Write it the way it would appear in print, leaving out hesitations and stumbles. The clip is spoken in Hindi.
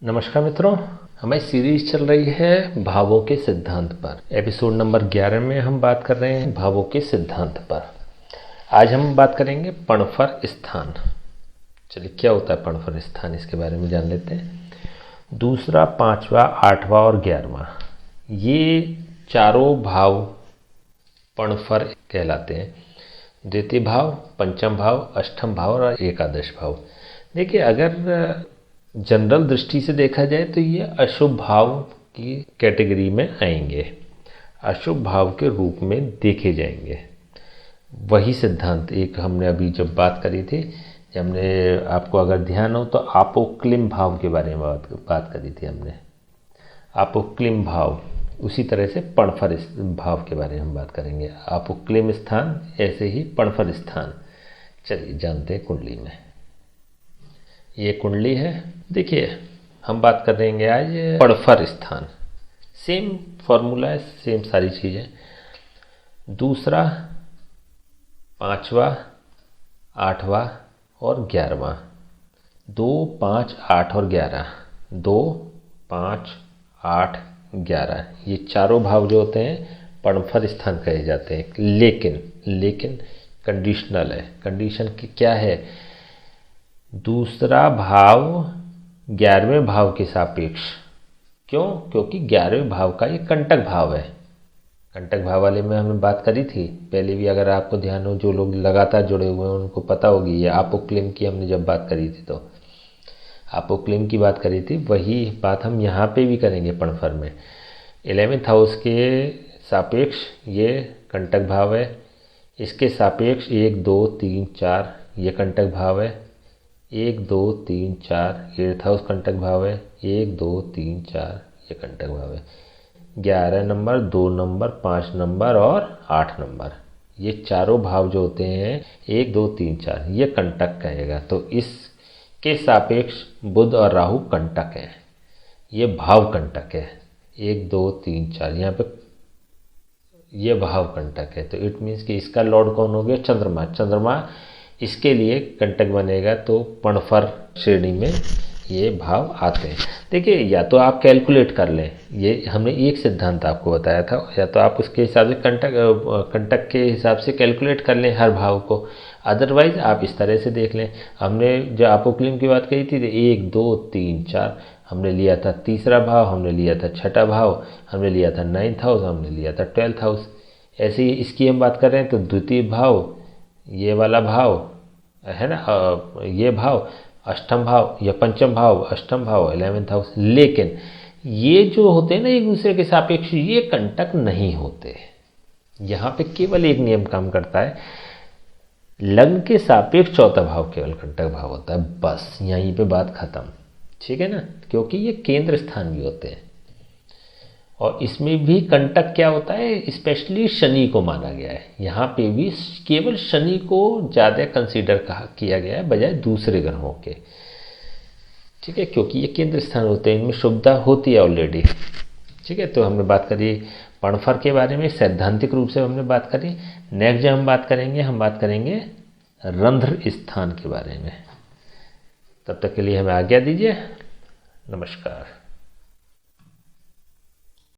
नमस्कार मित्रों, हमारी सीरीज चल रही है भावों के सिद्धांत पर। एपिसोड नंबर 11 में हम बात कर रहे हैं भावों के सिद्धांत पर। आज हम बात करेंगे पणफर स्थान। चलिए, क्या होता है पणफर स्थान, इसके बारे में जान लेते हैं। दूसरा, पांचवा, आठवां और 11वां, ये चारों भाव पणफर कहलाते हैं। द्वितीय भाव, पंचम भाव, अष्टम भाव और एकादश भाव। देखिए, अगर जनरल दृष्टि से देखा जाए तो ये अशुभ भाव की कैटेगरी में आएंगे, अशुभ भाव के रूप में देखे जाएंगे। वही सिद्धांत एक हमने अभी जब बात करी थी, जब हमने, आपको अगर ध्यान हो तो, आपोक्लिम भाव के बारे में बात करी थी हमने। आपोक्लिम भाव, उसी तरह से पणफर भाव के बारे में हम बात करेंगे। आपोक्लिम स्थान, ऐसे ही पणफर स्थान। चलिए जानते हैं कुंडली में। ये कुंडली है। देखिए, हम बात करेंगे आज पणफर स्थान। सेम फॉर्मूला है, सेम सारी चीज़ें। दूसरा, पांचवा, आठवां और 11वां। 2, 5, 8 और 11। 2, 5, 8, 11, ये चारों भाव जो होते हैं पणफर स्थान कहे जाते हैं। लेकिन कंडीशनल है। कंडीशन की क्या है? दूसरा भाव 11वें भाव के सापेक्ष। क्यों? क्योंकि 11वें भाव का ये कंटक भाव है। कंटक भाव वाले में हमने बात करी थी पहले भी, अगर आपको ध्यान हो, जो लोग लगातार जुड़े हुए हैं उनको पता होगी। ये आपोक्लिम की हमने जब बात करी थी तो आपोक्लिम की बात करी थी, वही बात हम यहाँ पे भी करेंगे पणफर में। 11th हाउस के सापेक्ष ये कंटक भाव है। इसके सापेक्ष 1, 2, 3, 4 ये कंटक भाव है। 1, 2, 3, 4 8th हाउस कंटक भाव है। 1, 2, 3, 4 ये कंटक भाव है। 11 नंबर, 2 नंबर, 5 नंबर और 8 नंबर, ये चारों भाव जो होते हैं 1, 2, 3, 4, ये कंटक कहेगा। तो इसके सापेक्ष बुध और राहु कंटक है, ये भाव कंटक है। 1, 2, 3, 4 यहाँ पे ये भाव कंटक है। तो इट मीन्स कि इसका लॉर्ड कौन हो गया? चंद्रमा। चंद्रमा इसके लिए कंटक बनेगा, तो पणफर श्रेणी में ये भाव आते हैं। देखिए, या तो आप कैलकुलेट कर लें, ये हमने एक सिद्धांत आपको बताया था, या तो आप उसके हिसाब से कंटक के हिसाब से कैलकुलेट कर लें हर भाव को। अदरवाइज आप इस तरह से देख लें। हमने जो आपोक्लिम की बात कही थी, 1, 2, 3, 4 हमने लिया था तीसरा भाव, हमने लिया था छठा भाव, हमने लिया था 9th हाउस, हमने लिया था 12th हाउस। ऐसे ही इसकी हम बात कर रहे हैं तो द्वितीय भाव, ये वाला भाव है ना, ये भाव अष्टम भाव या पंचम भाव, अष्टम भाव 11th हाउस। लेकिन ये जो होते हैं ना एक दूसरे के सापेक्ष, ये कंटक नहीं होते। यहाँ पे केवल एक नियम काम करता है, लग्न के सापेक्ष चौथा भाव केवल कंटक भाव होता है, बस यहीं पे बात खत्म। ठीक है ना, क्योंकि ये केंद्र स्थान भी होते हैं। और इसमें भी कंटक क्या होता है? स्पेशली शनि को माना गया है। यहाँ पे भी केवल शनि को ज़्यादा कंसीडर किया गया है बजाय दूसरे ग्रहों के। ठीक है, क्योंकि ये केंद्र स्थान होते हैं, इनमें शुभता होती है ऑलरेडी। ठीक है, तो हमने बात करी पणफर के बारे में, सैद्धांतिक रूप से हमने बात करी। नेक्स्ट जब हम बात करेंगे रंध्र स्थान के बारे में। तब तक के लिए हमें आज्ञा दीजिए। नमस्कार।